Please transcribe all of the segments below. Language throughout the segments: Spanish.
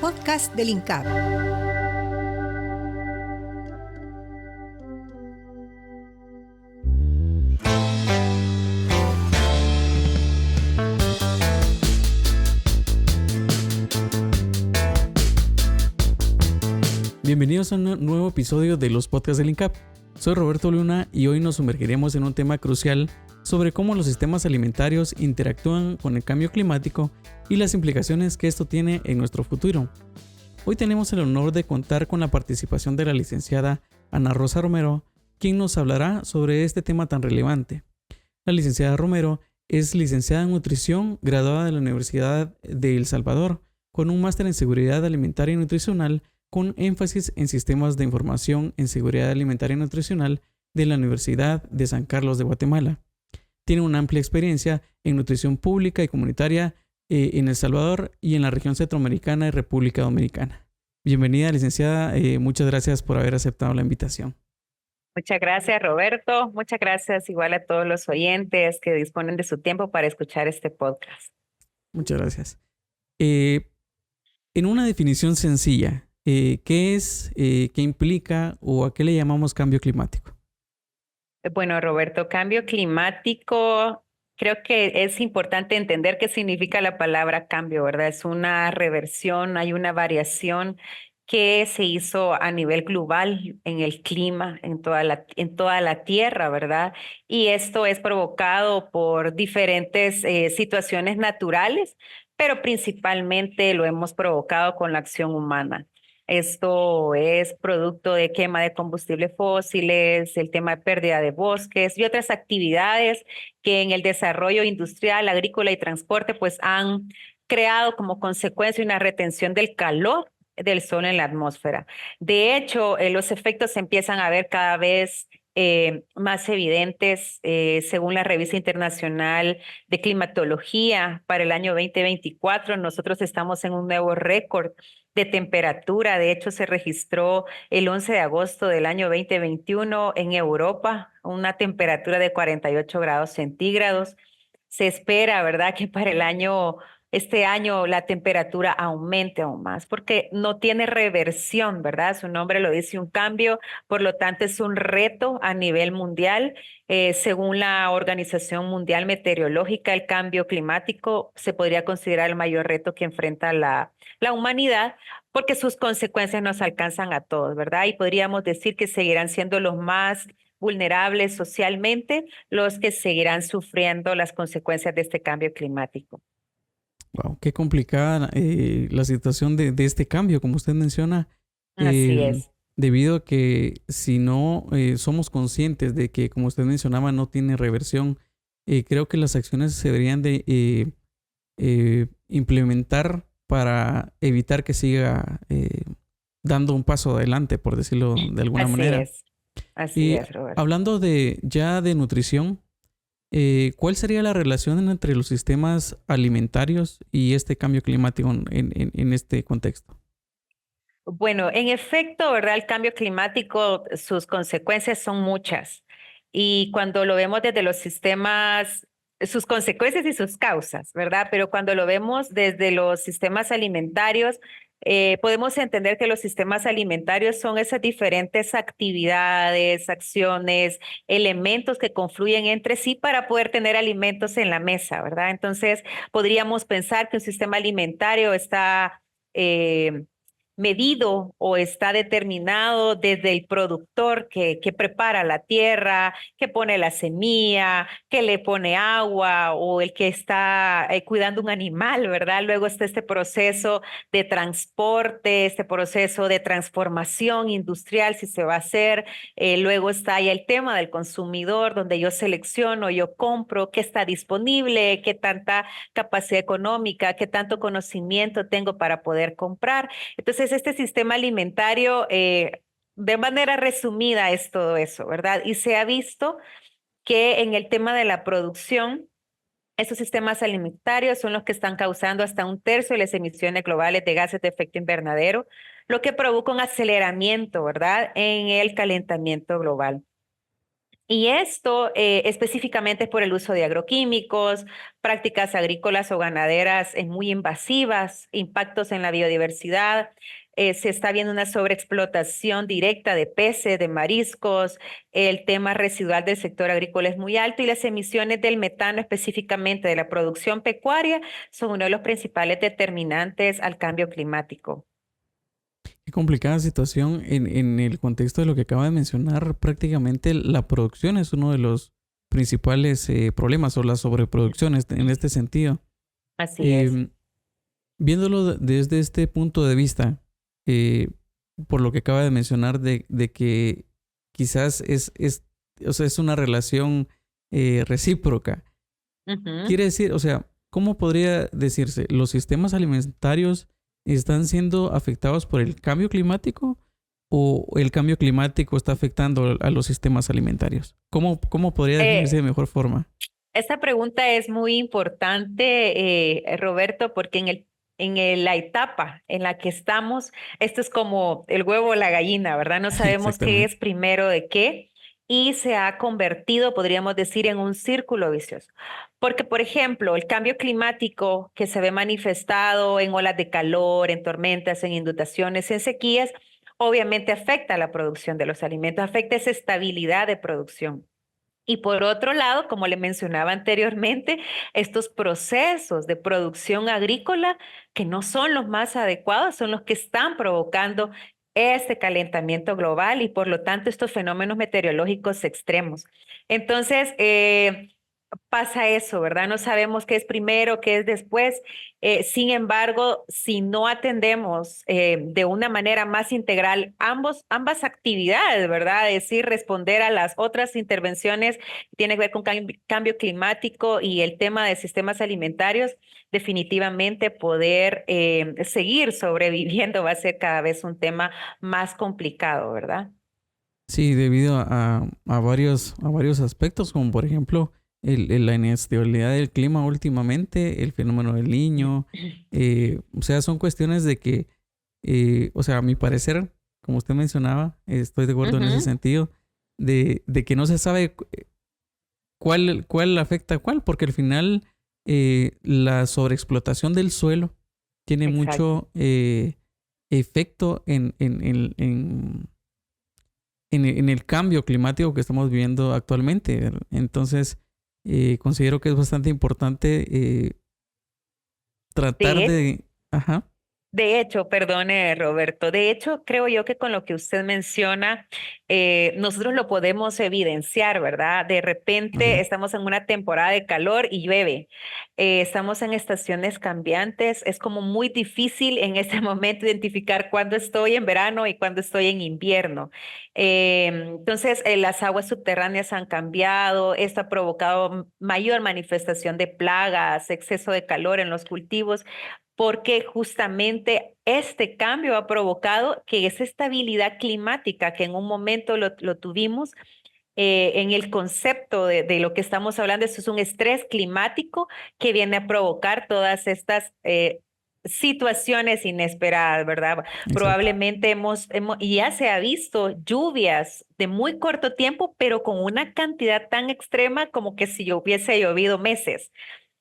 Podcast del INCAP. Bienvenidos a un nuevo episodio de los podcasts del INCAP. Soy Roberto Luna y hoy nos sumergiremos en un tema crucial sobre cómo los sistemas alimentarios interactúan con el cambio climático y las implicaciones que esto tiene en nuestro futuro. Hoy tenemos el honor de contar con la participación de la licenciada Ana Rosa Romero, quien nos hablará sobre este tema tan relevante. La licenciada Romero es licenciada en nutrición, graduada de la Universidad de El Salvador, con un máster en seguridad alimentaria y nutricional, con énfasis en sistemas de información en seguridad alimentaria y nutricional de la Universidad de San Carlos de Guatemala. Tiene una amplia experiencia en nutrición pública y comunitaria en El Salvador y en la región centroamericana y República Dominicana. Bienvenida, licenciada. Muchas gracias por haber aceptado la invitación. Muchas gracias, Roberto. Muchas gracias igual a todos los oyentes que disponen de su tiempo para escuchar este podcast. Muchas gracias. En una definición sencilla, ¿qué es, qué implica o a qué le llamamos cambio climático? Bueno, Roberto, cambio climático, creo que es importante entender qué significa la palabra cambio, ¿verdad? Es una reversión, hay una variación que se hizo a nivel global en el clima, en toda la Tierra, ¿verdad? Y esto es provocado por diferentes situaciones naturales, pero principalmente lo hemos provocado con la acción humana. Esto es producto de quema de combustibles fósiles, el tema de pérdida de bosques y otras actividades que en el desarrollo industrial, agrícola y transporte pues han creado como consecuencia una retención del calor del sol en la atmósfera. De hecho, los efectos se empiezan a ver cada vez más evidentes según la Revista Internacional de Climatología para el año 2024. Nosotros estamos en un nuevo récord de temperatura. De hecho, se registró el 11 de agosto del año 2021 en Europa una temperatura de 48 grados centígrados. Se espera, ¿verdad?, que para este año la temperatura aumente aún más, porque no tiene reversión, ¿verdad? Su nombre lo dice, un cambio, por lo tanto es un reto a nivel mundial. Según la Organización Mundial Meteorológica, el cambio climático se podría considerar el mayor reto que enfrenta la humanidad, porque sus consecuencias nos alcanzan a todos, ¿verdad? Y podríamos decir que seguirán siendo los más vulnerables socialmente los que seguirán sufriendo las consecuencias de este cambio climático. Wow, qué complicada la situación de este cambio, como usted menciona. Así es. Debido a que si no somos conscientes de que, como usted mencionaba, no tiene reversión, creo que las acciones se deberían de implementar para evitar que siga dando un paso adelante, por decirlo de alguna manera. Así es, Roberto. Hablando ya de nutrición, ¿cuál sería la relación entre los sistemas alimentarios y este cambio climático en este contexto? Bueno, en efecto, ¿verdad? El cambio climático, sus consecuencias son muchas. Y cuando lo vemos desde los sistemas, sus consecuencias y sus causas, ¿verdad? Pero cuando lo vemos desde los sistemas alimentarios, podemos entender que los sistemas alimentarios son esas diferentes actividades, acciones, elementos que confluyen entre sí para poder tener alimentos en la mesa, ¿verdad? Entonces, podríamos pensar que un sistema alimentario está medido o está determinado desde el productor que prepara la tierra, que pone la semilla, que le pone agua, o el que está cuidando un animal, ¿verdad? Luego está este proceso de transporte, este proceso de transformación industrial, si se va a hacer. Luego está ya el tema del consumidor, donde yo selecciono, yo compro, qué está disponible, qué tanta capacidad económica, qué tanto conocimiento tengo para poder comprar. Entonces, este sistema alimentario, de manera resumida, es todo eso, ¿verdad? Y se ha visto que en el tema de la producción, estos sistemas alimentarios son los que están causando hasta 1/3 de las emisiones globales de gases de efecto invernadero, lo que provoca un aceleramiento, ¿verdad?, en el calentamiento global. Y esto específicamente es por el uso de agroquímicos, prácticas agrícolas o ganaderas muy invasivas, impactos en la biodiversidad. Se está viendo una sobreexplotación directa de peces, de mariscos. El tema residual del sector agrícola es muy alto y las emisiones del metano, específicamente de la producción pecuaria, son uno de los principales determinantes al cambio climático. Qué complicada situación en el contexto de lo que acaba de mencionar. Prácticamente la producción es uno de los principales problemas o la sobreproducción en este sentido. Así es. Em, Viéndolo desde este punto de vista, eh, por lo que acaba de mencionar de que quizás o sea, es una relación recíproca. Ujú. Quiere decir, o sea, ¿cómo podría decirse? ¿Los sistemas alimentarios están siendo afectados por el cambio climático o el cambio climático está afectando a los sistemas alimentarios? ¿Cómo podría definirse de Eh, mejor forma? Esta pregunta es muy importante, Roberto, porque la etapa en la que estamos, esto es como el huevo o la gallina, ¿verdad? No sabemos qué Exactamente. es primero de qué y se ha convertido, podríamos decir, en un círculo vicioso. Porque, por ejemplo, el cambio climático que se ve manifestado en olas de calor, en tormentas, en inundaciones, en sequías, obviamente afecta a la producción de los alimentos, afecta esa estabilidad de producción. Y por otro lado, como le mencionaba anteriormente, estos procesos de producción agrícola que no son los más adecuados, son los que están provocando este calentamiento global y por lo tanto estos fenómenos meteorológicos extremos. Entonces, pasa eso, ¿verdad? No sabemos qué es primero, qué es después. Sin embargo, si no atendemos de una manera más integral ambas actividades, ¿verdad? Es decir, responder a las otras intervenciones que tienen que ver con cambio climático y el tema de sistemas alimentarios, definitivamente poder seguir sobreviviendo va a ser cada vez un tema más complicado, ¿verdad? Sí, debido a varios aspectos, como por ejemplo la inestabilidad del clima últimamente, el fenómeno del Niño. O sea, son cuestiones de que, o sea, a mi parecer, como usted mencionaba, estoy de acuerdo en ese Ujú. sentido, de que no se sabe cuál afecta a cuál, porque al final la sobreexplotación del suelo tiene Exacto. mucho efecto en el cambio climático que estamos viviendo actualmente. ¿Verdad? Entonces, considero que es bastante importante tratar De de... Ajá. De hecho, perdone, Roberto, de hecho, creo yo que con lo que usted menciona, nosotros lo podemos evidenciar, ¿verdad? De A repente ver. estamos en una temporada de calor y llueve. Estamos en estaciones cambiantes. Es como muy difícil en ese momento identificar cuándo estoy en verano y cuándo estoy en invierno. Entonces, las aguas subterráneas han cambiado. Esto ha provocado mayor manifestación de plagas, exceso de calor en los cultivos porque justamente este cambio ha provocado que esa estabilidad climática que en un momento lo tuvimos, en el concepto de lo que estamos hablando, eso es un estrés climático que viene a provocar todas estas situaciones inesperadas, ¿verdad? Exacto. Probablemente y ya se ha visto lluvias de muy corto tiempo, pero con una cantidad tan extrema como que si hubiese llovido meses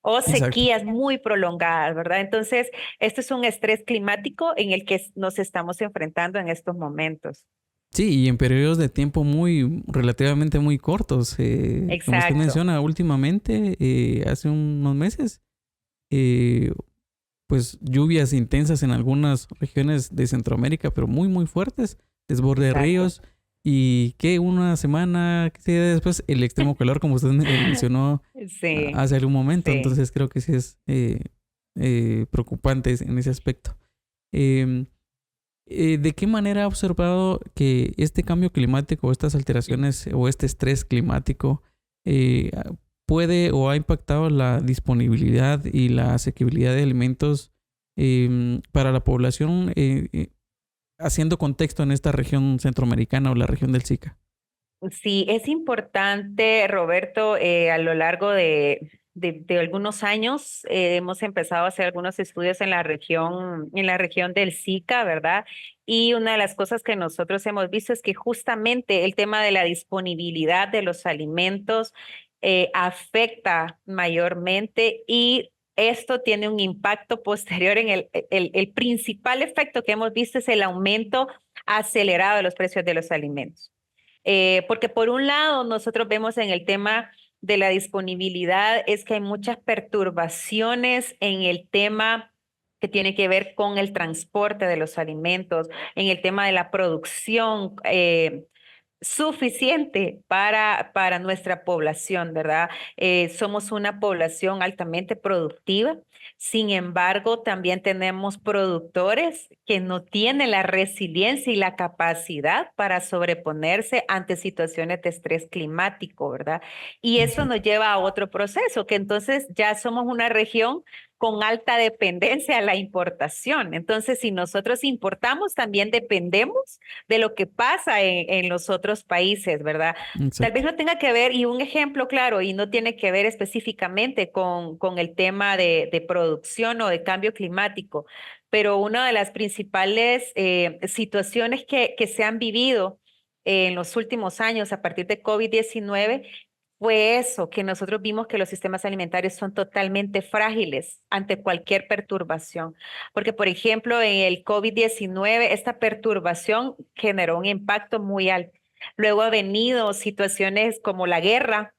o Exacto. sequías muy prolongadas, ¿verdad? Entonces, esto es un estrés climático en el que nos estamos enfrentando en estos momentos. Sí, y en periodos de tiempo muy, relativamente muy cortos. Como usted Exacto. menciona, últimamente, hace unos meses, eh, pues lluvias intensas en algunas regiones de Centroamérica, pero muy, muy fuertes, desborde de Exacto. ríos, y que una semana, que después, el extremo calor, como usted mencionó Sí, hace algún momento. sí. Entonces creo que sí es preocupante en ese aspecto. Em, ¿De qué manera ha observado que este cambio climático, estas alteraciones o este estrés climático eh, puede o ha impactado la disponibilidad y la asequibilidad de alimentos para la población, haciendo contexto en esta región centroamericana o la región del SICA? Sí, es importante, Roberto, a lo largo de algunos años hemos empezado a hacer algunos estudios en la región del SICA, ¿verdad? Y una de las cosas que nosotros hemos visto es que justamente el tema de la disponibilidad de los alimentos afecta mayormente y esto tiene un impacto posterior en el principal efecto que hemos visto es el aumento acelerado de los precios de los alimentos. Porque por un lado nosotros vemos en el tema de la disponibilidad es que hay muchas perturbaciones en el tema que tiene que ver con el transporte de los alimentos, en el tema de la producción suficiente para nuestra población, ¿verdad? Somos una población altamente productiva. Sin embargo, también tenemos productores que no tienen la resiliencia y la capacidad para sobreponerse ante situaciones de estrés climático, ¿verdad? Y eso Exacto. nos lleva a otro proceso, que entonces ya somos una región con alta dependencia a la importación. Entonces, si nosotros importamos, también dependemos de lo que pasa en los otros países, ¿verdad? Tal Exacto. vez no tenga que ver, y un ejemplo claro, y no tiene que ver específicamente con el tema de producción o de cambio climático, pero una de las principales situaciones que se han vivido en los últimos años a partir de COVID-19 fue eso, que nosotros vimos que los sistemas alimentarios son totalmente frágiles ante cualquier perturbación. Porque, por ejemplo, en el COVID-19, esta perturbación generó un impacto muy alto. Luego ha venido situaciones como la guerra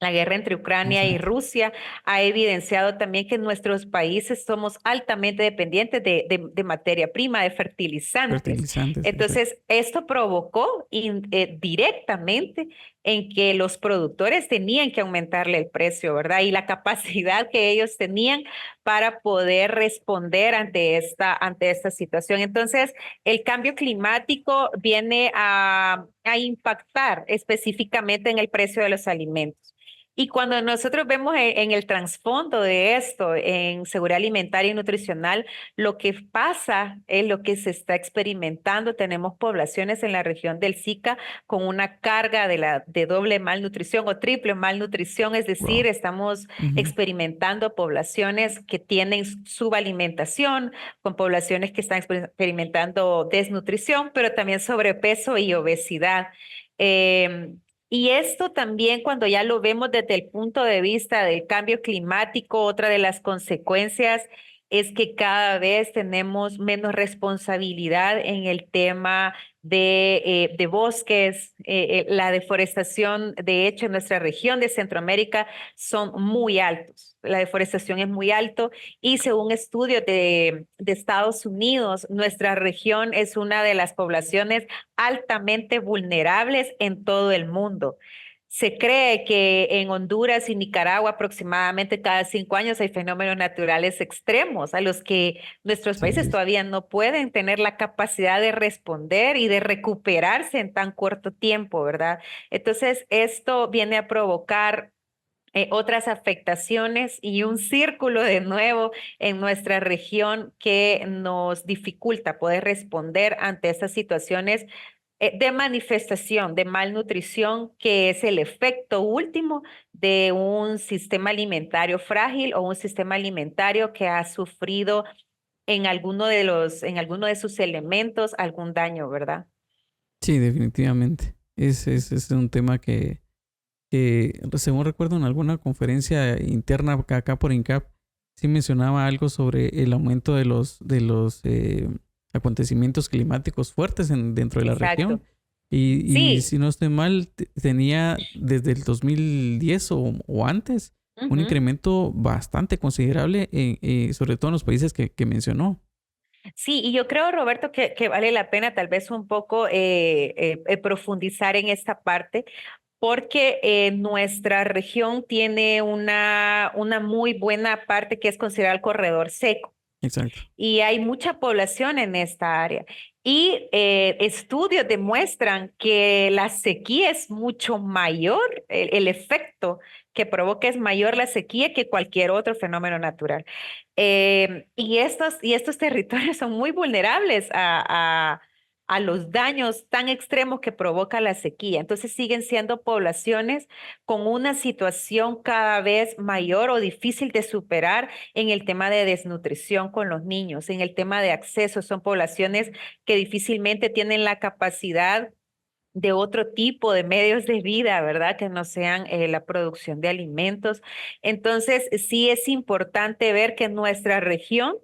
entre Ucrania y Exacto. Rusia ha evidenciado también que nuestros países somos altamente dependientes de materia prima, de fertilizantes. Fertilizantes, exacto. Entonces, esto provocó directamente en que los productores tenían que aumentarle el precio, ¿verdad? Y la capacidad que ellos tenían para poder responder ante esta situación. Entonces, el cambio climático viene a impactar específicamente en el precio de los alimentos. Y cuando nosotros vemos en el trasfondo de esto, en seguridad alimentaria y nutricional, lo que pasa es lo que se está experimentando. Tenemos poblaciones en la región del SICA con una carga de doble malnutrición o triple malnutrición, es decir, Wow. estamos Ujú. experimentando poblaciones que tienen subalimentación, con poblaciones que están experimentando desnutrición, pero también sobrepeso y obesidad. Eh, y esto también cuando ya lo vemos desde el punto de vista del cambio climático, otra de las consecuencias es que cada vez tenemos menos responsabilidad en el tema de bosques. La deforestación, de hecho, en nuestra región de Centroamérica son muy altos. La deforestación es muy alto y según estudios de Estados Unidos, nuestra región es una de las poblaciones altamente vulnerables en todo el mundo. Se cree que en Honduras y Nicaragua aproximadamente cada 5 años hay fenómenos naturales extremos a los que nuestros países Sí. todavía no pueden tener la capacidad de responder y de recuperarse en tan corto tiempo, ¿verdad? Entonces, esto viene a provocar otras afectaciones y un círculo de nuevo en nuestra región que nos dificulta poder responder ante estas situaciones de manifestación de malnutrición, que es el efecto último de un sistema alimentario frágil o un sistema alimentario que ha sufrido en alguno de sus elementos algún daño, ¿verdad? Sí, definitivamente. Es un tema que, según recuerdo en alguna conferencia interna acá por INCAP, sí mencionaba algo sobre el aumento de los acontecimientos climáticos fuertes dentro de la región. Exacto. Y Sí. si no estoy mal, tenía desde el 2010 o antes un Ujú. incremento bastante considerable, sobre todo en los países que mencionó. Sí, y yo creo, Roberto, que vale la pena tal vez un poco profundizar en esta parte, porque nuestra región tiene una muy buena parte que es considerada el corredor seco Exacto. y hay mucha población en esta área. Y estudios demuestran que la sequía es mucho mayor, el efecto que provoca es mayor la sequía que cualquier otro fenómeno natural. Y estos territorios son muy vulnerables a los daños tan extremos que provoca la sequía. Entonces siguen siendo poblaciones con una situación cada vez mayor o difícil de superar en el tema de desnutrición con los niños, en el tema de acceso. Son poblaciones que difícilmente tienen la capacidad de otro tipo de medios de vida, ¿verdad? Que no sean la producción de alimentos. Entonces, sí es importante ver que nuestra región,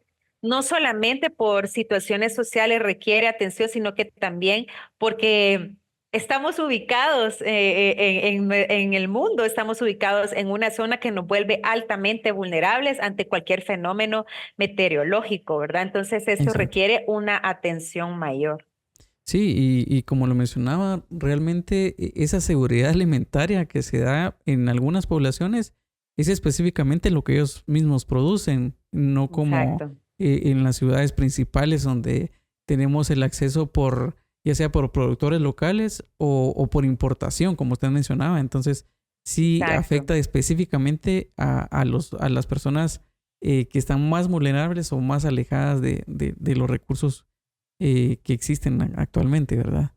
no solamente por situaciones sociales requiere atención, sino que también porque estamos ubicados en el mundo, estamos ubicados en una zona que nos vuelve altamente vulnerables ante cualquier fenómeno meteorológico, ¿verdad? Entonces, esto Exacto. requiere una atención mayor. Sí, y como lo mencionaba, realmente esa seguridad alimentaria que se da en algunas poblaciones es específicamente lo que ellos mismos producen, no como Exacto. en las ciudades principales donde tenemos el acceso por, ya sea por productores locales o por importación, como usted mencionaba. Entonces, sí Exacto. afecta específicamente a las personas que están más vulnerables o más alejadas de los recursos que existen actualmente, ¿verdad?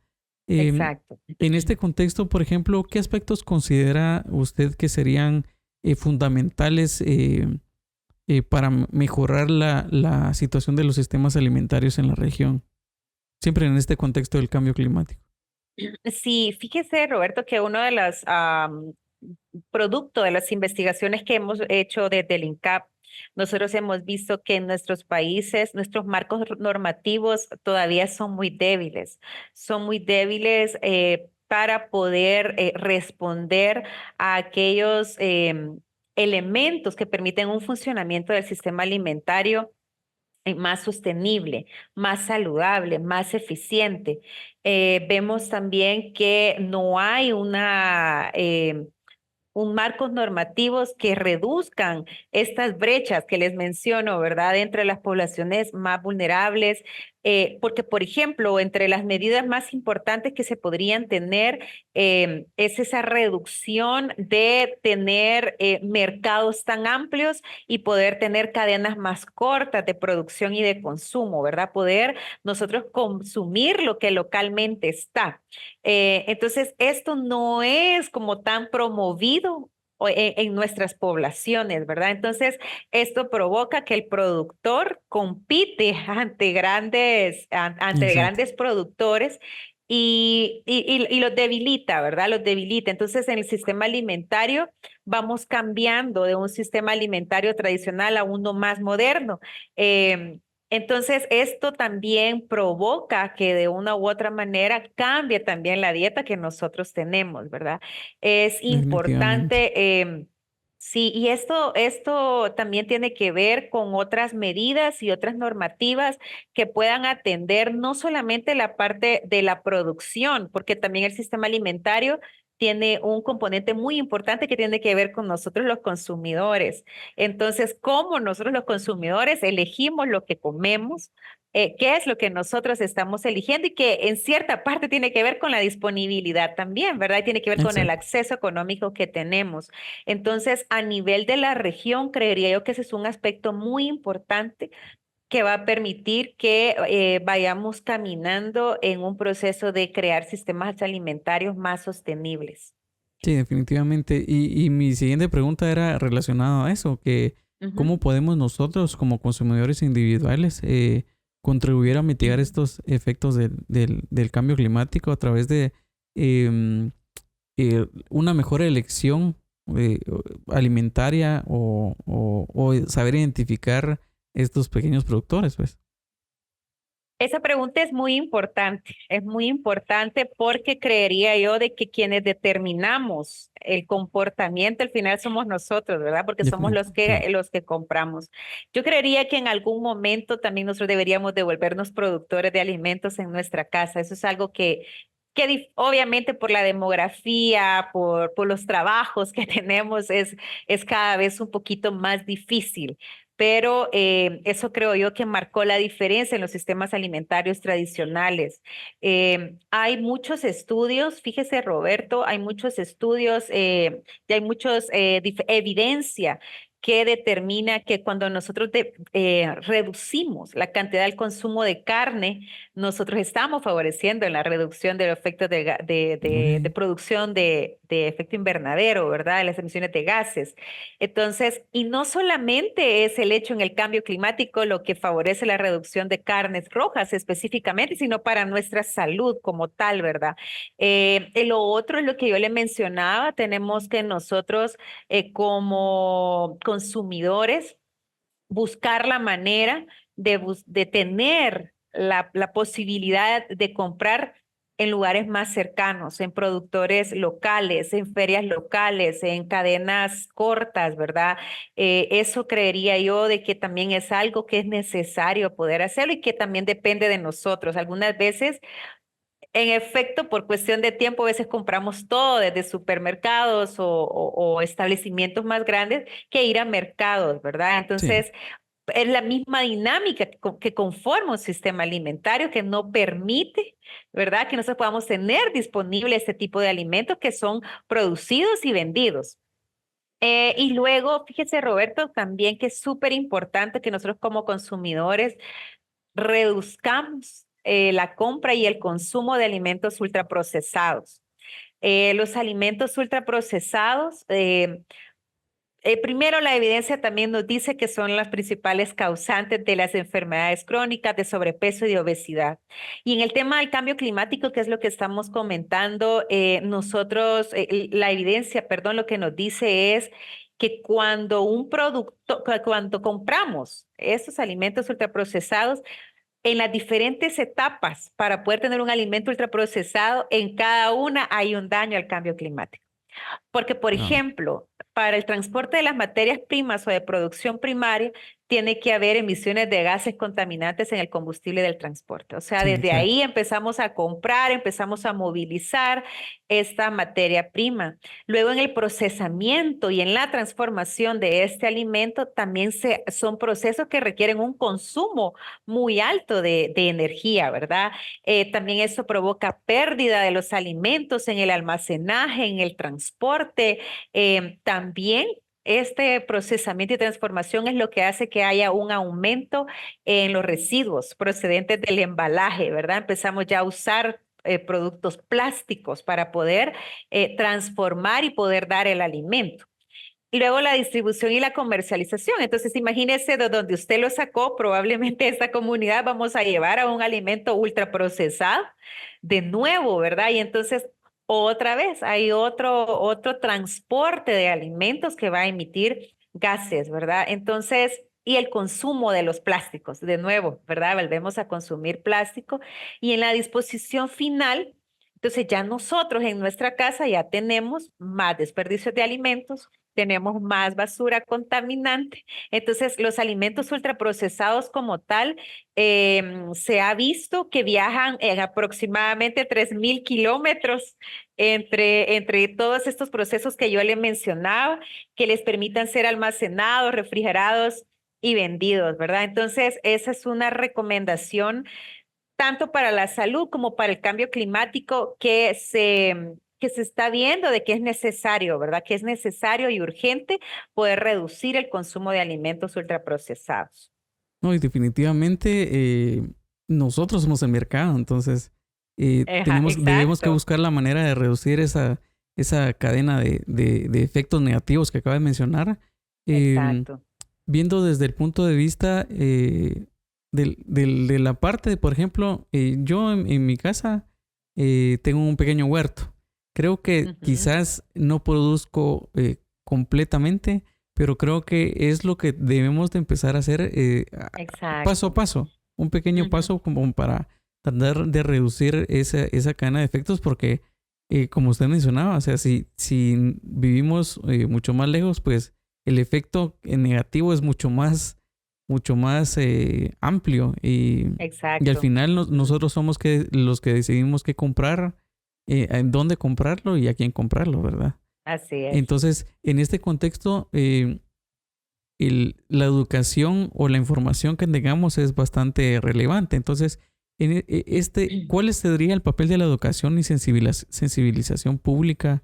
Em, Exacto. en este contexto, por ejemplo, ¿qué aspectos considera usted que serían fundamentales para mejorar la situación de los sistemas alimentarios en la región? Siempre en este contexto del cambio climático. Sí, fíjese, Roberto, que uno de los productos de las investigaciones que hemos hecho desde el INCAP, nosotros hemos visto que en nuestros países, nuestros marcos normativos todavía son muy débiles para poder responder a aquellos elementos que permiten un funcionamiento del sistema alimentario más sostenible, más saludable, más eficiente. Vemos también que no hay un marcos normativos que reduzcan estas brechas que les menciono, ¿verdad? Entre las poblaciones más vulnerables, porque, por ejemplo, entre las medidas más importantes que se podrían tener es esa reducción de tener mercados tan amplios y poder tener cadenas más cortas de producción y de consumo, ¿verdad? Poder nosotros consumir lo que localmente está. Entonces, esto no es como tan promovido en nuestras poblaciones, ¿verdad? Entonces, esto provoca que el productor compite ante Exacto. grandes productores y los debilita, ¿verdad? Los debilita. Entonces, en el sistema alimentario vamos cambiando de un sistema alimentario tradicional a uno más moderno. Entonces, esto también provoca que de una u otra manera cambie también la dieta que nosotros tenemos, ¿verdad? Es Definitivamente. importante, sí, y esto también tiene que ver con otras medidas y otras normativas que puedan atender no solamente la parte de la producción, porque también el sistema alimentario tiene un componente muy importante que tiene que ver con nosotros los consumidores. Entonces, cómo nosotros los consumidores elegimos lo que comemos, qué es lo que nosotros estamos eligiendo y que en cierta parte tiene que ver con la disponibilidad también, ¿verdad? Y tiene que ver con el Exacto. acceso económico que tenemos. Entonces, a nivel de la región, creería yo que ese es un aspecto muy importante que va a permitir que vayamos caminando en un proceso de crear sistemas alimentarios más sostenibles. Sí, definitivamente. Y mi siguiente pregunta era relacionada a eso, que Ujú. cómo podemos nosotros como consumidores individuales contribuir a mitigar estos efectos del cambio climático a través de em, una mejor elección eh, alimentaria o saber identificar estos pequeños productores, pues. Esa pregunta es muy importante porque creería yo de que quienes determinamos el comportamiento al final somos nosotros, ¿verdad? Porque somos Sí, los que compramos. Yo creería que en algún momento también nosotros deberíamos devolvernos productores de alimentos en nuestra casa. Eso es algo que obviamente por la demografía, por los trabajos que tenemos, es cada vez un poquito más difícil, pero eso creo yo que marcó la diferencia en los sistemas alimentarios tradicionales. Hay muchos estudios, fíjese Roberto, hay muchos estudios y hay muchos evidencia que determina que cuando nosotros reducimos la cantidad del consumo de carne, nosotros estamos favoreciendo la reducción de los efectos de Ok. producción de efecto invernadero, ¿verdad? De las emisiones de gases. Entonces, y no solamente es el hecho en el cambio climático lo que favorece la reducción de carnes rojas específicamente, sino para nuestra salud como tal, ¿verdad? Lo otro es lo que yo le mencionaba, tenemos que nosotros como consumidores buscar la manera de tener la posibilidad de comprar en lugares más cercanos, en productores locales, en ferias locales, en cadenas cortas, ¿verdad? Eso creería yo de que también es algo que es necesario poder hacerlo y que también depende de nosotros. Algunas veces en efecto, por cuestión de tiempo, a veces compramos todo desde supermercados o establecimientos más grandes que ir a mercados, ¿verdad? Sí. Entonces, es la misma dinámica que conforma un sistema alimentario que no permite, ¿verdad? Que nosotros podamos tener disponible este tipo de alimentos que son producidos y vendidos. Y luego, fíjese, Roberto, también que es súper importante que nosotros como consumidores reduzcamos la compra y el consumo de alimentos ultraprocesados. Los alimentos ultraprocesados, primero la evidencia también nos dice que son las principales causantes de las enfermedades crónicas, de sobrepeso y de obesidad. Y en el tema del cambio climático, que es lo que estamos comentando, nosotros, la evidencia, perdón, lo que nos dice es que cuando un producto, cuando compramos estos alimentos ultraprocesados, en las diferentes etapas para poder tener un alimento ultraprocesado, en cada una hay un daño al cambio climático. Porque, por Wow. ejemplo, para el transporte de las materias primas o de producción primaria, tiene que haber emisiones de gases contaminantes en el combustible del transporte. O sea, Sí, desde exacto. ahí empezamos a comprar, empezamos a movilizar esta materia prima. Luego en el procesamiento y en la transformación de este alimento también son procesos que requieren un consumo muy alto de energía, ¿verdad? También eso provoca pérdida de los alimentos en el almacenaje, en el transporte. También este procesamiento y transformación es lo que hace que haya un aumento en los residuos procedentes del embalaje, ¿verdad? Empezamos ya a usar productos plásticos para poder transformar y poder dar el alimento. Y luego la distribución y la comercialización. Entonces, imagínese de donde usted lo sacó, probablemente esta comunidad vamos a llevar a un alimento ultraprocesado de nuevo, ¿verdad? Y entonces, otra vez, hay otro transporte de alimentos que va a emitir gases, ¿verdad? Entonces, y el consumo de los plásticos, de nuevo, ¿verdad? Volvemos a consumir plástico. Y en la disposición final, entonces ya nosotros en nuestra casa ya tenemos más desperdicios de alimentos, tenemos más basura contaminante. Entonces, los alimentos ultraprocesados como tal, se ha visto que viajan en aproximadamente 3.000 kilómetros entre todos estos procesos que yo le mencionaba, que les permitan ser almacenados, refrigerados y vendidos, ¿verdad? Entonces, esa es una recomendación tanto para la salud como para el cambio climático que se está viendo de que es necesario, ¿verdad? Que es necesario y urgente poder reducir el consumo de alimentos ultraprocesados. No, y definitivamente nosotros somos el mercado, entonces Ajá, debemos que exacto, buscar la manera de reducir esa cadena de efectos negativos que acaba de mencionar. Eh, exacto. Viendo desde el punto de vista de la parte de, por ejemplo, yo en mi casa tengo un pequeño huerto. Creo que Ujú, quizás no produzco completamente, pero creo que es lo que debemos de empezar a hacer paso a exacto. paso. Un pequeño Ujú, paso como para tratar de reducir esa cadena de efectos porque, como usted mencionaba, o sea, si vivimos mucho más lejos, pues el efecto negativo es mucho más amplio y al exacto. final Ujú, nosotros somos los que decidimos qué comprar, en dónde comprarlo y a quién comprarlo, ¿verdad? así es. Entonces, en este contexto, la educación o la información que tengamos es bastante relevante. Entonces, ¿cuál sería el papel de la educación y sensibilización pública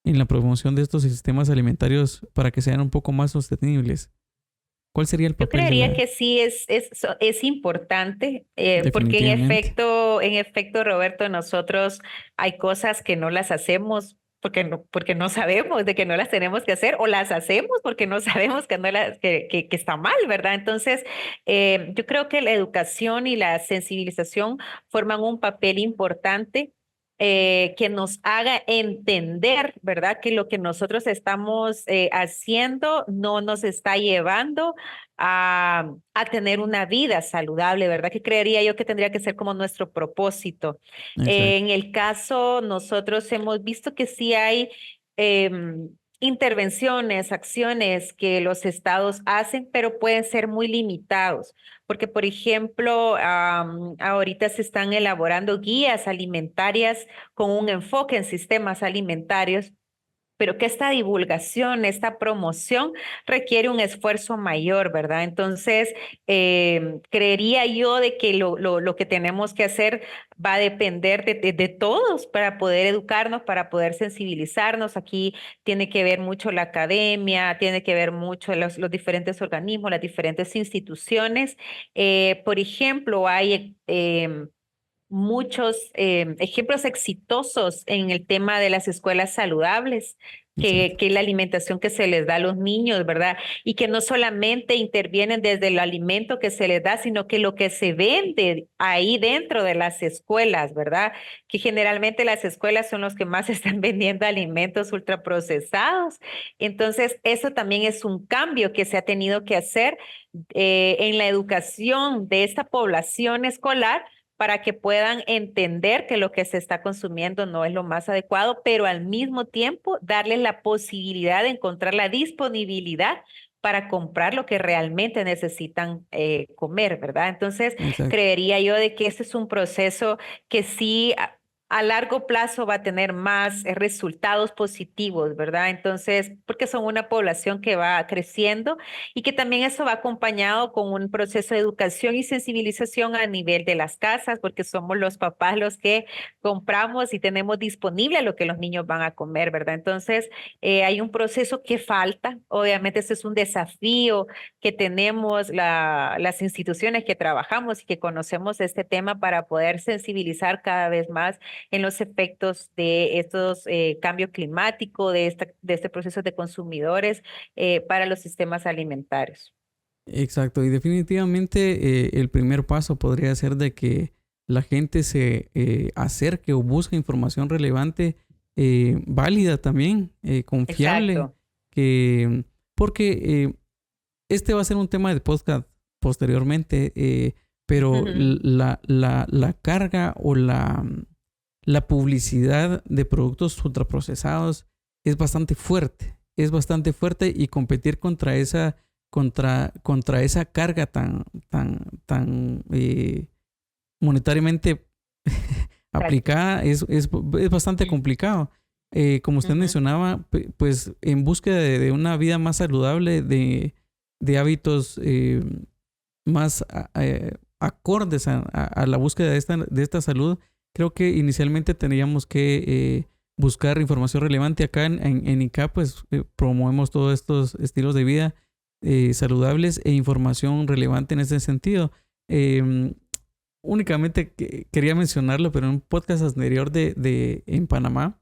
en la promoción de estos sistemas alimentarios para que sean un poco más sostenibles? ¿Cuál sería el Yo papel de creería la... que sí es importante, porque Definitivamente. en efecto, Roberto, nosotros hay cosas que no las hacemos porque no sabemos de que no las tenemos que hacer, o las hacemos porque no sabemos que, no las, que está mal, ¿verdad? Entonces, yo creo que la educación y la sensibilización forman un papel importante, que nos haga entender, ¿verdad? Que lo que nosotros estamos haciendo no nos está llevando a tener una vida saludable, ¿verdad? Que creería yo que tendría que ser como nuestro propósito. Exacto. En el caso, nosotros hemos visto que sí hay intervenciones, acciones que los estados hacen, pero pueden ser muy limitados. Porque, por ejemplo, ahorita se están elaborando guías alimentarias con un enfoque en sistemas alimentarios, pero que esta divulgación, esta promoción requiere un esfuerzo mayor, ¿verdad? Entonces, creería yo de que lo que tenemos que hacer va a depender de todos para poder educarnos, para poder sensibilizarnos. Aquí tiene que ver mucho la academia, tiene que ver mucho los diferentes organismos, las diferentes instituciones. Por ejemplo, hay... muchos ejemplos exitosos en el tema de las escuelas saludables, Exacto. que la alimentación que se les da a los niños, ¿verdad? Y que no solamente intervienen desde el alimento que se les da, sino que lo que se vende ahí dentro de las escuelas, ¿verdad? Que generalmente las escuelas son los que más están vendiendo alimentos ultraprocesados. Entonces, eso también es un cambio que se ha tenido que hacer en la educación de esta población escolar, para que puedan entender que lo que se está consumiendo no es lo más adecuado, pero al mismo tiempo darles la posibilidad de encontrar la disponibilidad para comprar lo que realmente necesitan comer, ¿verdad? Entonces, Exacto. creería yo de que este es un proceso que sí a largo plazo va a tener más resultados positivos, ¿verdad? Entonces, porque son una población que va creciendo y que también eso va acompañado con un proceso de educación y sensibilización a nivel de las casas, porque somos los papás los que compramos y tenemos disponible lo que los niños van a comer, ¿verdad? Entonces, hay un proceso que falta. Obviamente, ese es un desafío que tenemos las instituciones que trabajamos y que conocemos este tema para poder sensibilizar cada vez más en los efectos de estos cambios climáticos, de este proceso de consumidores para los sistemas alimentarios. Exacto. Y definitivamente el primer paso podría ser de que la gente se acerque o busque información relevante, válida también, confiable, Exacto. que porque este va a ser un tema de podcast posteriormente, pero Ujú. la carga o la publicidad de productos ultraprocesados es bastante fuerte y competir contra esa carga tan monetariamente Exacto. aplicada es bastante complicado. Como usted Ujú. mencionaba, pues en búsqueda de una vida más saludable, de hábitos más acordes a la búsqueda de esta salud, creo que inicialmente tendríamos que buscar información relevante. Acá en ICAP, pues promovemos todos estos estilos de vida saludables e información relevante en ese sentido. Eh, Únicamente quería mencionarlo, pero en un podcast anterior en Panamá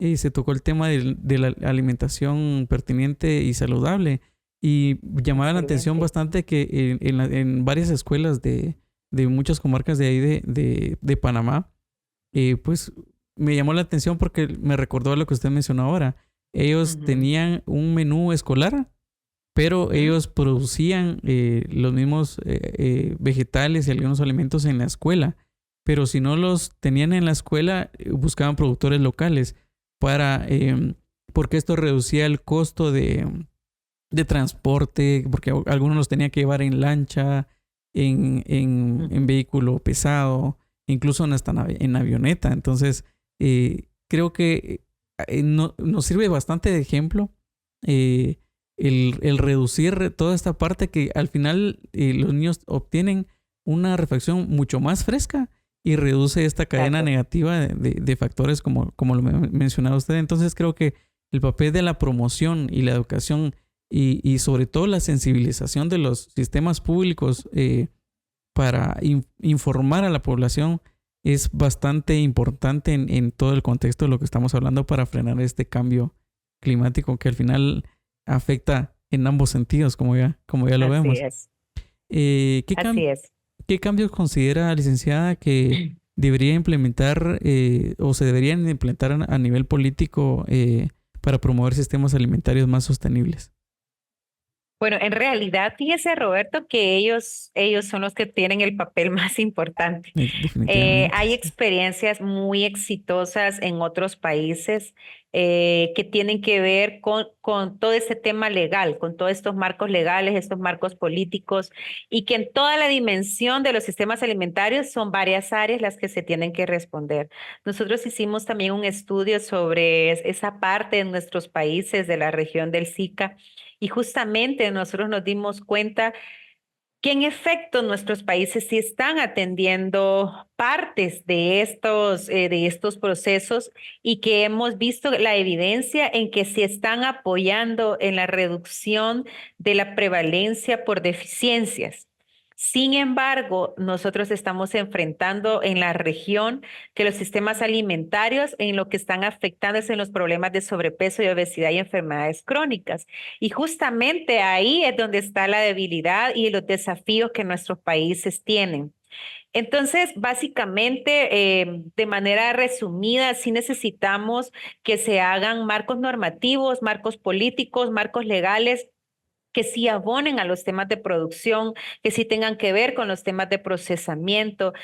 se tocó el tema de la alimentación pertinente y saludable. Y llamaba la atención Excelente. bastante que en varias escuelas de muchas comarcas de ahí de Panamá, pues me llamó la atención porque me recordó a lo que usted mencionó ahora. Ellos Ujú. tenían un menú escolar, pero Ujú. ellos producían los mismos vegetales y algunos alimentos en la escuela. Pero si no los tenían en la escuela, buscaban productores locales para, porque esto reducía el costo de transporte, porque algunos los tenían que llevar en lancha, en Ujú. vehículo pesado, incluso hasta en avioneta. Entonces, creo que nos sirve bastante de ejemplo eh, el reducir toda esta parte que al final los niños obtienen una refacción mucho más fresca y reduce esta cadena Exacto. negativa de factores como lo mencionaba usted. Entonces creo que el papel de la promoción y la educación y sobre todo la sensibilización de los sistemas públicos para informar a la población es bastante importante en todo el contexto de lo que estamos hablando para frenar este cambio climático que al final afecta en ambos sentidos, como ya lo Así vemos. es. ¿Qué, Así es. qué cambios considera, licenciada, que debería implementar o se deberían implementar a nivel político para promover sistemas alimentarios más sostenibles? Bueno, en realidad, fíjese, Roberto, que ellos son los que tienen el papel más importante. Definitivamente. Hay experiencias muy exitosas en otros países que tienen que ver con todo ese tema legal, con todos estos marcos legales, estos marcos políticos, y que en toda la dimensión de los sistemas alimentarios son varias áreas las que se tienen que responder. Nosotros hicimos también un estudio sobre esa parte de nuestros países de la región del SICA, y justamente nosotros nos dimos cuenta que en efecto nuestros países sí están atendiendo partes de estos procesos y que hemos visto la evidencia en que se están apoyando en la reducción de la prevalencia por deficiencias. Sin embargo, nosotros estamos enfrentando en la región que los sistemas alimentarios en lo que están afectando es en los problemas de sobrepeso y obesidad y enfermedades crónicas. Y justamente ahí es donde está la debilidad y los desafíos que nuestros países tienen. Entonces, básicamente, de manera resumida, sí necesitamos que se hagan marcos normativos, marcos políticos, marcos legales que sí abonen a los temas de producción, que sí tengan que ver con los temas de procesamiento.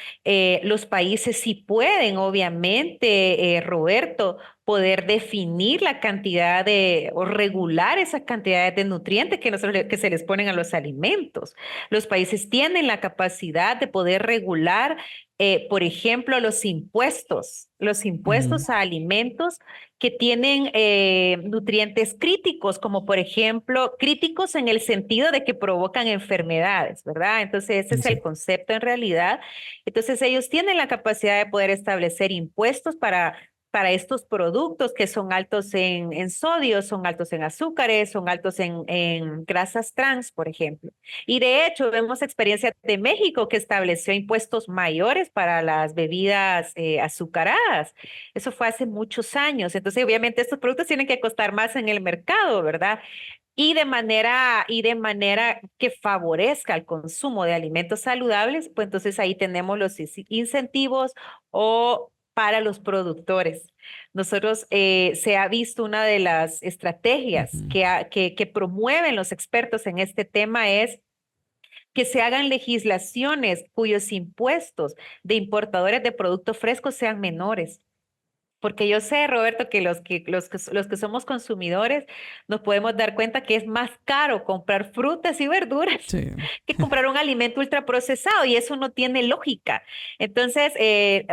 Los países sí pueden, obviamente, Roberto, poder definir la cantidad o regular esas cantidades de nutrientes que se les ponen a los alimentos. Los países tienen la capacidad de poder regular, por ejemplo, los Ujú. impuestos a alimentos que tienen nutrientes críticos, como por ejemplo, críticos en el sentido de que provocan enfermedades, ¿verdad? Entonces, ese es el Exacto. concepto en realidad. Entonces, ellos tienen la capacidad de poder establecer impuestos para estos productos que son altos en sodio, son altos en azúcares, son altos en grasas trans, por ejemplo. Y de hecho, vemos experiencias de México que estableció impuestos mayores para las bebidas azucaradas. Eso fue hace muchos años. Entonces, obviamente, estos productos tienen que costar más en el mercado, ¿verdad? Y de manera que favorezca el consumo de alimentos saludables, pues entonces ahí tenemos los incentivos o para los productores. Nosotros se ha visto una de las estrategias Ujú. que promueven los expertos en este tema es que se hagan legislaciones cuyos impuestos de importadores de productos frescos sean menores. Porque yo sé, Roberto, que los que somos consumidores nos podemos dar cuenta que es más caro comprar frutas y verduras Sí. que comprar un alimento ultraprocesado y eso no tiene lógica. Entonces,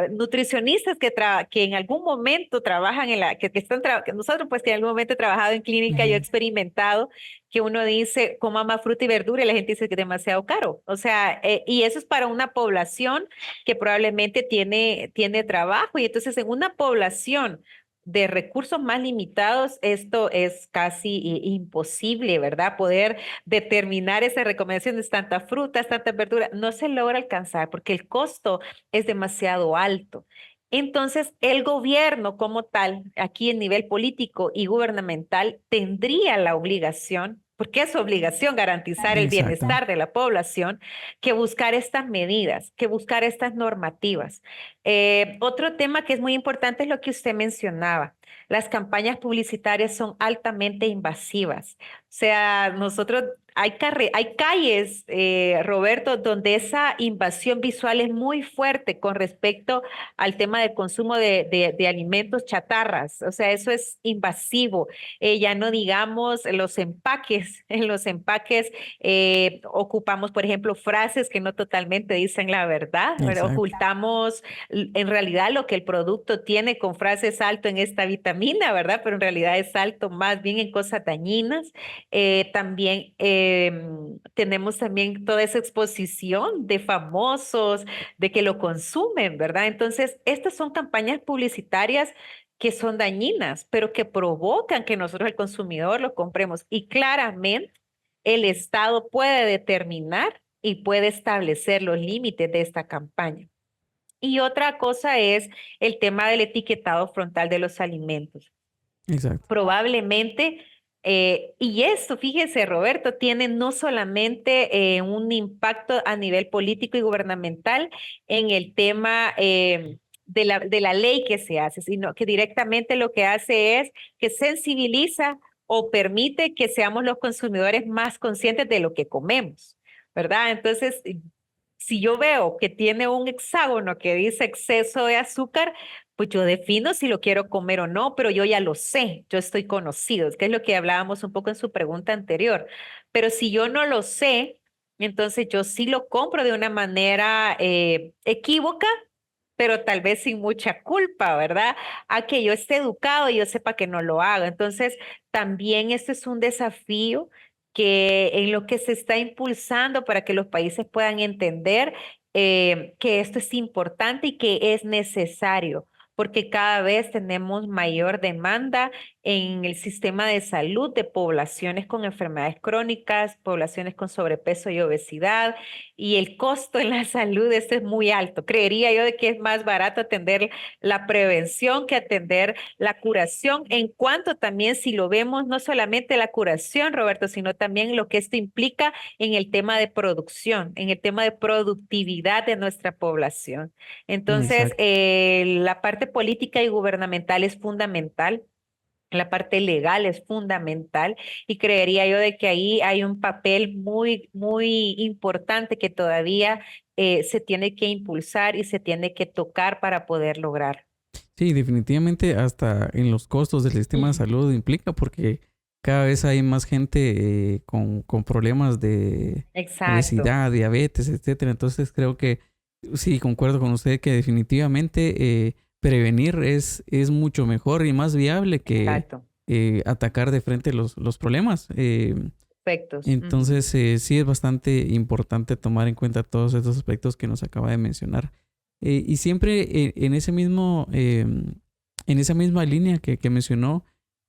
nutricionistas que en algún momento trabajan que nosotros pues que en algún momento he trabajado en clínica, yo he Ujú. experimentado que uno dice, coma más fruta y verdura y la gente dice que es demasiado caro. O sea, y eso es para una población que probablemente tiene trabajo y entonces en una población de recursos más limitados, esto es casi imposible, ¿verdad? Poder determinar esas recomendaciones, tantas frutas, tantas verduras, no se logra alcanzar porque el costo es demasiado alto. Entonces, el gobierno como tal, aquí en nivel político y gubernamental, tendría la obligación, porque es su obligación garantizar el Exacto. bienestar de la población, que buscar estas medidas, que buscar estas normativas. Otro tema que es muy importante es lo que usted mencionaba. Las campañas publicitarias son altamente invasivas. O sea, hay calles, Roberto, donde esa invasión visual es muy fuerte con respecto al tema del consumo de alimentos chatarras. O sea, eso es invasivo. Ya no digamos los empaques. En los empaques ocupamos, por ejemplo, frases que no totalmente dicen la verdad, ¿verdad? Exacto. Ocultamos en realidad lo que el producto tiene con frases alto en esta vitamina, ¿verdad? Pero en realidad es alto más bien en cosas dañinas. También tenemos también toda esa exposición de famosos, de que lo consumen, ¿verdad? Entonces, estas son campañas publicitarias que son dañinas, pero que provocan que nosotros, el consumidor, lo compremos. Y claramente el Estado puede determinar y puede establecer los límites de esta campaña. Y otra cosa es el tema del etiquetado frontal de los alimentos. Exacto. Probablemente, y esto, fíjese, Roberto, tiene no solamente un impacto a nivel político y gubernamental en el tema de la ley que se hace, sino que directamente lo que hace es que sensibiliza o permite que seamos los consumidores más conscientes de lo que comemos, ¿verdad? Entonces, si yo veo que tiene un hexágono que dice exceso de azúcar, pues yo defino si lo quiero comer o no, pero yo ya lo sé, yo estoy conocido, que es lo que hablábamos un poco en su pregunta anterior. Pero si yo no lo sé, entonces yo sí lo compro de una manera equívoca, pero tal vez sin mucha culpa, ¿verdad? A que yo esté educado y yo sepa que no lo haga. Entonces, también este es un desafío que en lo que se está impulsando para que los países puedan entender que esto es importante y que es necesario, porque cada vez tenemos mayor demanda en el sistema de salud de poblaciones con enfermedades crónicas, poblaciones con sobrepeso y obesidad, y el costo en la salud este es muy alto. Creería yo de que es más barato atender la prevención que atender la curación, en cuanto también si lo vemos, no solamente la curación, Roberto, sino también lo que esto implica en el tema de producción, en el tema de productividad de nuestra población. Entonces, Exacto. la parte política y gubernamental es fundamental. La parte legal es fundamental y creería yo de que ahí hay un papel muy, muy importante que todavía se tiene que impulsar y se tiene que tocar para poder lograr. Sí, definitivamente hasta en los costos del sistema de salud implica porque cada vez hay más gente con problemas de Exacto, obesidad, diabetes, etcétera. Entonces creo que sí, concuerdo con usted que definitivamente prevenir es mucho mejor y más viable que exacto. atacar de frente los problemas. Aspectos. Ujú. Entonces sí es bastante importante tomar en cuenta todos estos aspectos que nos acaba de mencionar. Y siempre en ese mismo, en esa misma línea que mencionó,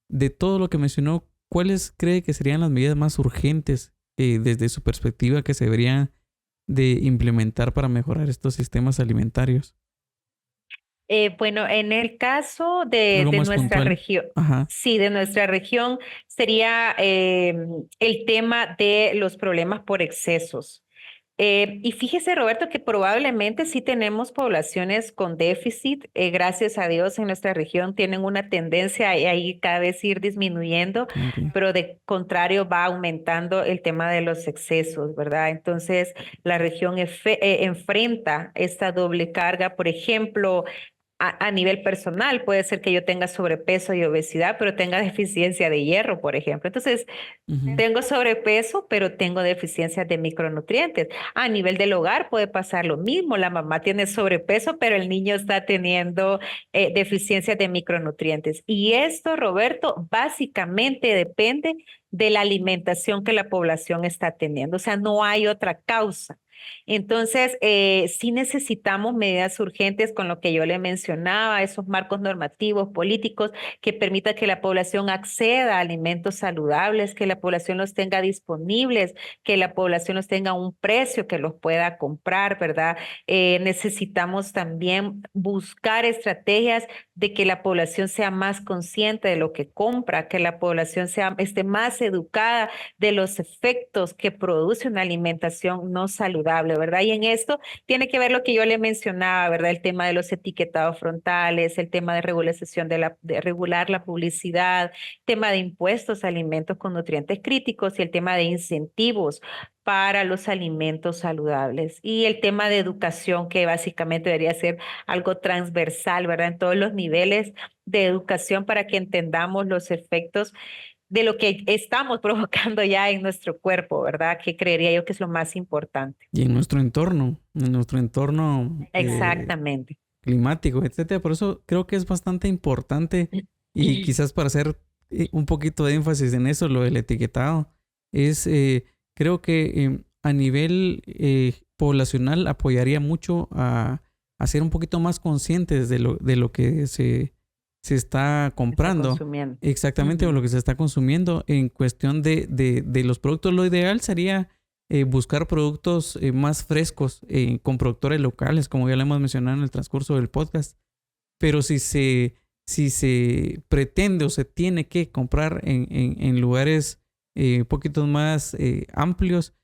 de todo lo que mencionó, ¿cuáles cree que serían las medidas más urgentes desde su perspectiva que se deberían de implementar para mejorar estos sistemas alimentarios? Bueno, en el caso Algo de más nuestra puntual. región, Ajá. sí, de nuestra región sería el tema de los problemas por excesos. Y fíjese, Roberto, que probablemente sí tenemos poblaciones con déficit. Gracias a Dios en nuestra región tienen una tendencia a ahí cada vez ir disminuyendo, Ok. pero de contrario va aumentando el tema de los excesos, ¿verdad? Entonces, la región enfrenta esta doble carga. Por ejemplo, a nivel personal, puede ser que yo tenga sobrepeso y obesidad, pero tenga deficiencia de hierro, por ejemplo. Entonces, Ujú. tengo sobrepeso, pero tengo deficiencias de micronutrientes. A nivel del hogar puede pasar lo mismo. La mamá tiene sobrepeso, pero el niño está teniendo deficiencias de micronutrientes. Y esto, Roberto, básicamente depende de la alimentación que la población está teniendo. O sea, no hay otra causa. Entonces, sí necesitamos medidas urgentes con lo que yo le mencionaba, esos marcos normativos, políticos, que permita que la población acceda a alimentos saludables, que la población los tenga disponibles, que la población los tenga a un precio que los pueda comprar, ¿verdad? Necesitamos también buscar estrategias de que la población sea más consciente de lo que compra, que la población esté más educada de los efectos que produce una alimentación no saludable, ¿verdad? Y en esto tiene que ver lo que yo le mencionaba, ¿verdad? El tema de los etiquetados frontales, el tema de regulación de regular la publicidad, tema de impuestos a alimentos con nutrientes críticos y el tema de incentivos para los alimentos saludables y el tema de educación que básicamente debería ser algo transversal, ¿verdad? En todos los niveles de educación para que entendamos los efectos de lo que estamos provocando ya en nuestro cuerpo, ¿verdad? Que creería yo que es lo más importante. Y en nuestro entorno Exactamente. climático, etcétera. Por eso creo que es bastante importante y quizás para hacer un poquito de énfasis en eso, lo del etiquetado, es creo que a nivel poblacional apoyaría mucho a ser un poquito más conscientes de lo que se está Está comprando. consumiendo. Exactamente, o lo que se está consumiendo en cuestión de los productos. Lo ideal sería buscar productos más frescos con productores locales, como ya lo hemos mencionado en el transcurso del podcast. Pero si se pretende o se tiene que comprar en lugares un poquito más amplios,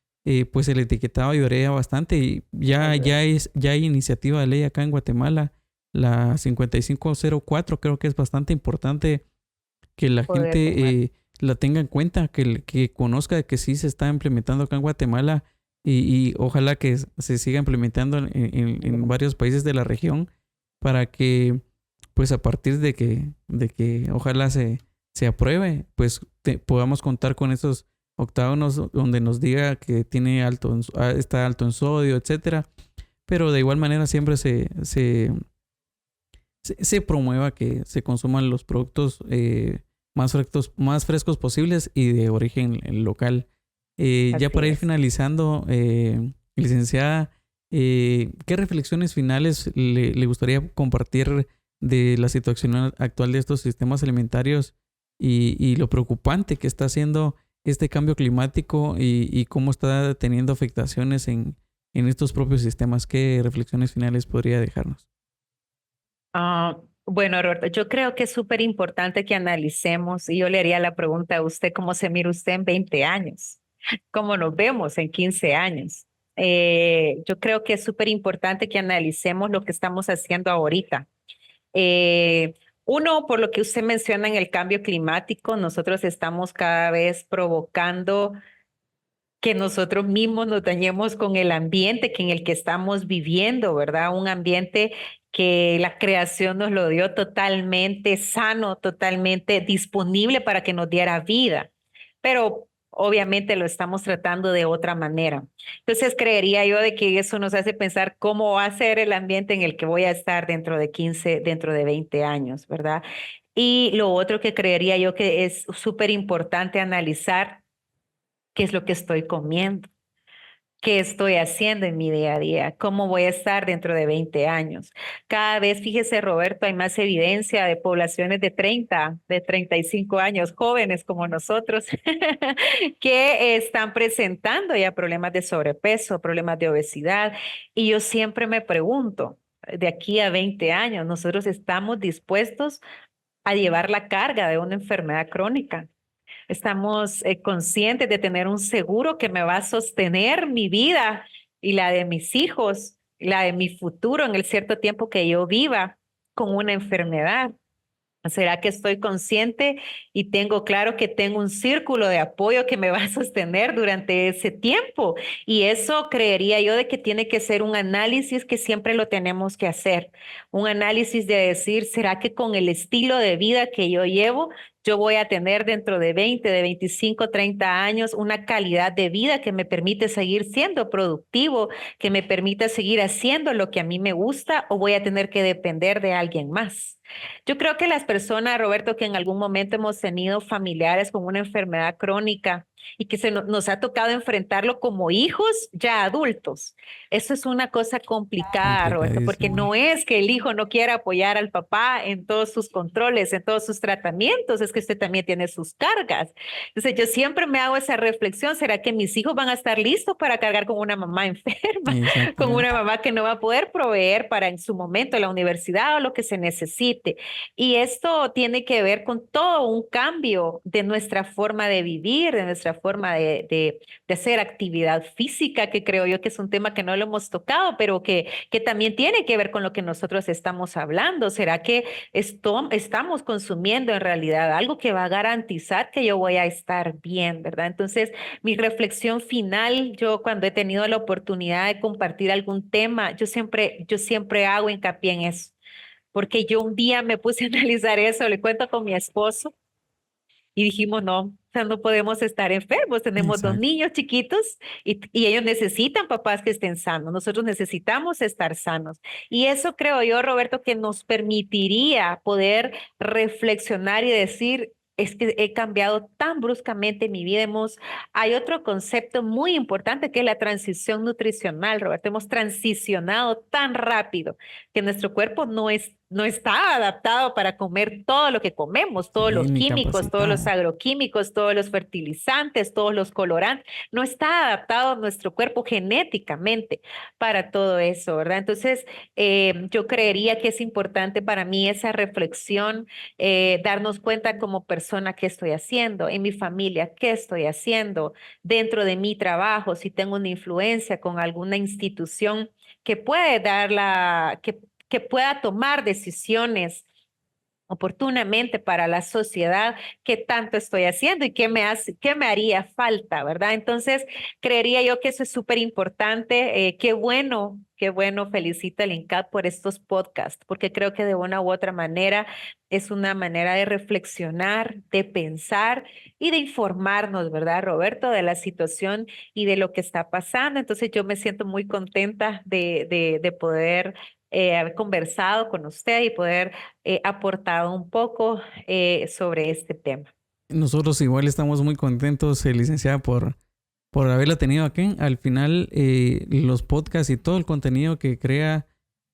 pues el etiquetado ayudaría bastante. Y ya hay iniciativa de ley acá en Guatemala, la 5504, creo que es bastante importante que la Poder tomar. gente la tenga en cuenta, que conozca que sí se está implementando acá en Guatemala y ojalá que se siga implementando en varios países de la región para que, pues a partir de que ojalá se apruebe, pues podamos contar con esos octágonos donde nos diga que tiene está alto en sodio, etcétera. Pero de igual manera siempre se promueva que se consuman los productos más frescos posibles y de origen local. Ya Así para ir es. finalizando, licenciada, ¿qué reflexiones finales le gustaría compartir de la situación actual de estos sistemas alimentarios y lo preocupante que está haciendo este cambio climático y cómo está teniendo afectaciones en estos propios sistemas? ¿Qué reflexiones finales podría dejarnos? Bueno, Roberto, yo creo que es súper importante que analicemos, y yo le haría la pregunta a usted, ¿cómo se mira usted en 20 años? ¿Cómo nos vemos en 15 años? Yo creo que es súper importante que analicemos lo que estamos haciendo ahorita. Eh, Uno, por lo que usted menciona en el cambio climático, nosotros estamos cada vez provocando que nosotros mismos nos dañemos con el ambiente que en el que estamos viviendo, ¿verdad? Un ambiente que la creación nos lo dio totalmente sano, totalmente disponible para que nos diera vida, pero obviamente lo estamos tratando de otra manera. Entonces creería yo de que eso nos hace pensar cómo va a ser el ambiente en el que voy a estar dentro de 15, dentro de 20 años, ¿verdad? Y lo otro que creería yo que es súper importante analizar qué es lo que estoy comiendo, qué estoy haciendo en mi día a día, cómo voy a estar dentro de 20 años. Cada vez, fíjese, Roberto, hay más evidencia de poblaciones de 30, de 35 años, jóvenes como nosotros, que están presentando ya problemas de sobrepeso, problemas de obesidad. Y yo siempre me pregunto, de aquí a 20 años, ¿nosotros estamos dispuestos a llevar la carga de una enfermedad crónica? Estamos conscientes de tener un seguro que me va a sostener mi vida y la de mis hijos, y la de mi futuro en el cierto tiempo que yo viva con una enfermedad. ¿Será que estoy consciente y tengo claro que tengo un círculo de apoyo que me va a sostener durante ese tiempo? Y eso creería yo de que tiene que ser un análisis que siempre lo tenemos que hacer. Un análisis de decir, ¿será que con el estilo de vida que yo llevo, yo voy a tener dentro de 20, de 25, 30 años una calidad de vida que me permite seguir siendo productivo, que me permita seguir haciendo lo que a mí me gusta, o voy a tener que depender de alguien más? Yo creo que las personas, Roberto, que en algún momento hemos tenido familiares con una enfermedad crónica y que nos ha tocado enfrentarlo como hijos ya adultos, eso es una cosa complicada, Roberto, porque Complicadísimo. no es que el hijo no quiera apoyar al papá en todos sus controles, en todos sus tratamientos, es que usted también tiene sus cargas. Entonces yo siempre me hago esa reflexión, ¿será que mis hijos van a estar listos para cargar con una mamá enferma, con una Exactamente. mamá que no va a poder proveer para en su momento la universidad o lo que se necesite? Y esto tiene que ver con todo un cambio de nuestra forma de vivir, de nuestra forma de hacer actividad física, que creo yo que es un tema que no lo hemos tocado, pero que también tiene que ver con lo que nosotros estamos hablando. ¿Será que estamos consumiendo en realidad algo que va a garantizar que yo voy a estar bien, verdad? Entonces, mi reflexión final, yo cuando he tenido la oportunidad de compartir algún tema, yo siempre hago hincapié en eso, porque yo un día me puse a analizar eso, le cuento con mi esposo y dijimos, no, o sea, no podemos estar enfermos, tenemos dos Exacto. niños chiquitos y ellos necesitan papás que estén sanos, nosotros necesitamos estar sanos. Y eso creo yo, Roberto, que nos permitiría poder reflexionar y decir, es que he cambiado tan bruscamente mi vida. Hay otro concepto muy importante que es la transición nutricional, Roberto. Hemos transicionado tan rápido que nuestro cuerpo no está adaptado para comer todo lo que comemos, todos los Ni químicos, todos los capacitado. agroquímicos, todos los fertilizantes, todos los colorantes. No está adaptado nuestro cuerpo genéticamente para todo eso, ¿verdad? Entonces, yo creería que es importante para mí esa reflexión, darnos cuenta como persona qué estoy haciendo, en mi familia qué estoy haciendo, dentro de mi trabajo, si tengo una influencia con alguna institución que puede que pueda tomar decisiones oportunamente para la sociedad, qué tanto estoy haciendo y qué me haría falta, ¿verdad? Entonces, creería yo que eso es súper importante. Qué bueno, felicito al INCAP por estos podcasts, porque creo que de una u otra manera es una manera de reflexionar, de pensar y de informarnos, ¿verdad, Roberto? De la situación y de lo que está pasando. Entonces, yo me siento muy contenta de poder haber conversado con usted y poder aportado un poco sobre este tema. Nosotros igual estamos muy contentos, licenciada, por haberla tenido aquí. Al final, los podcasts y todo el contenido que crea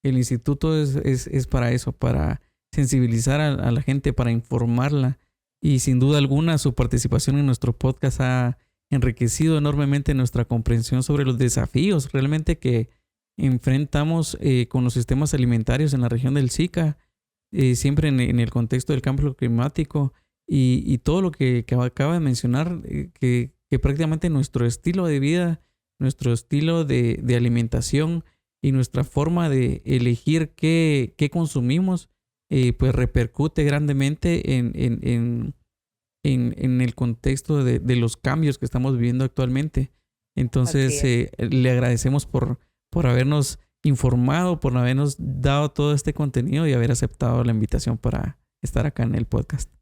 el instituto es para eso, para sensibilizar a la gente, para informarla. Y sin duda alguna, su participación en nuestro podcast ha enriquecido enormemente nuestra comprensión sobre los desafíos realmente que enfrentamos con los sistemas alimentarios en la región del SICA, siempre en el contexto del cambio climático y todo lo que acaba de mencionar, que prácticamente nuestro estilo de vida, nuestro estilo de alimentación y nuestra forma de elegir qué consumimos, pues repercute grandemente en el contexto de los cambios que estamos viviendo actualmente. Entonces, le agradecemos por habernos informado, por habernos dado todo este contenido y haber aceptado la invitación para estar acá en el podcast.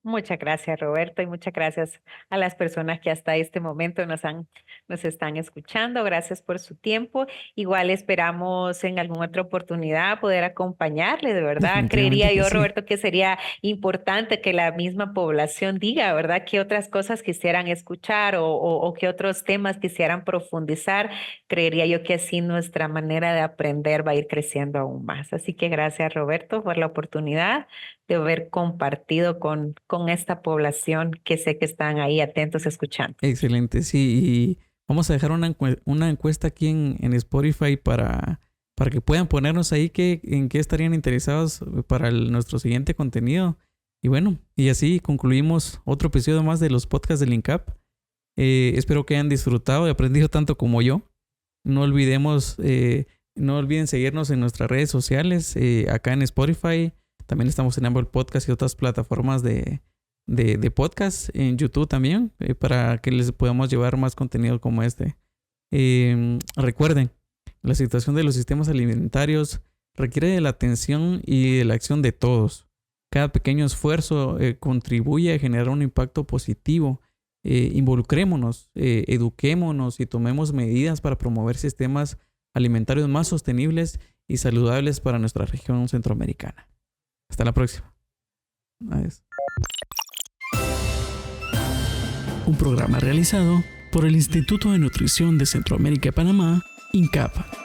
Muchas gracias, Roberto, y muchas gracias a las personas que hasta este momento nos están escuchando. Gracias por su tiempo. Igual esperamos en alguna otra oportunidad poder acompañarle, de verdad. Definitivamente Creería que yo, sí. Roberto, que sería importante que la misma población diga, ¿verdad?, qué otras cosas quisieran escuchar o qué otros temas quisieran profundizar. Creería yo que así nuestra manera de aprender va a ir creciendo aún más. Así que gracias, Roberto, por la oportunidad de haber compartido con esta población que sé que están ahí atentos escuchando. Excelente, sí. Y vamos a dejar una encuesta aquí en Spotify para que puedan ponernos ahí en qué estarían interesados para nuestro siguiente contenido. Y bueno, y así concluimos otro episodio más de los podcasts del INCAP. Espero que hayan disfrutado y aprendido tanto como yo. No olviden seguirnos en nuestras redes sociales, acá en Spotify. También estamos en Apple Podcast y otras plataformas de podcast, en YouTube también, para que les podamos llevar más contenido como este. Recuerden, la situación de los sistemas alimentarios requiere de la atención y de la acción de todos. Cada pequeño esfuerzo contribuye a generar un impacto positivo. Involucrémonos, eduquémonos y tomemos medidas para promover sistemas alimentarios más sostenibles y saludables para nuestra región centroamericana. Hasta la próxima. Adiós. Un programa realizado por el Instituto de Nutrición de Centroamérica y Panamá, INCAP.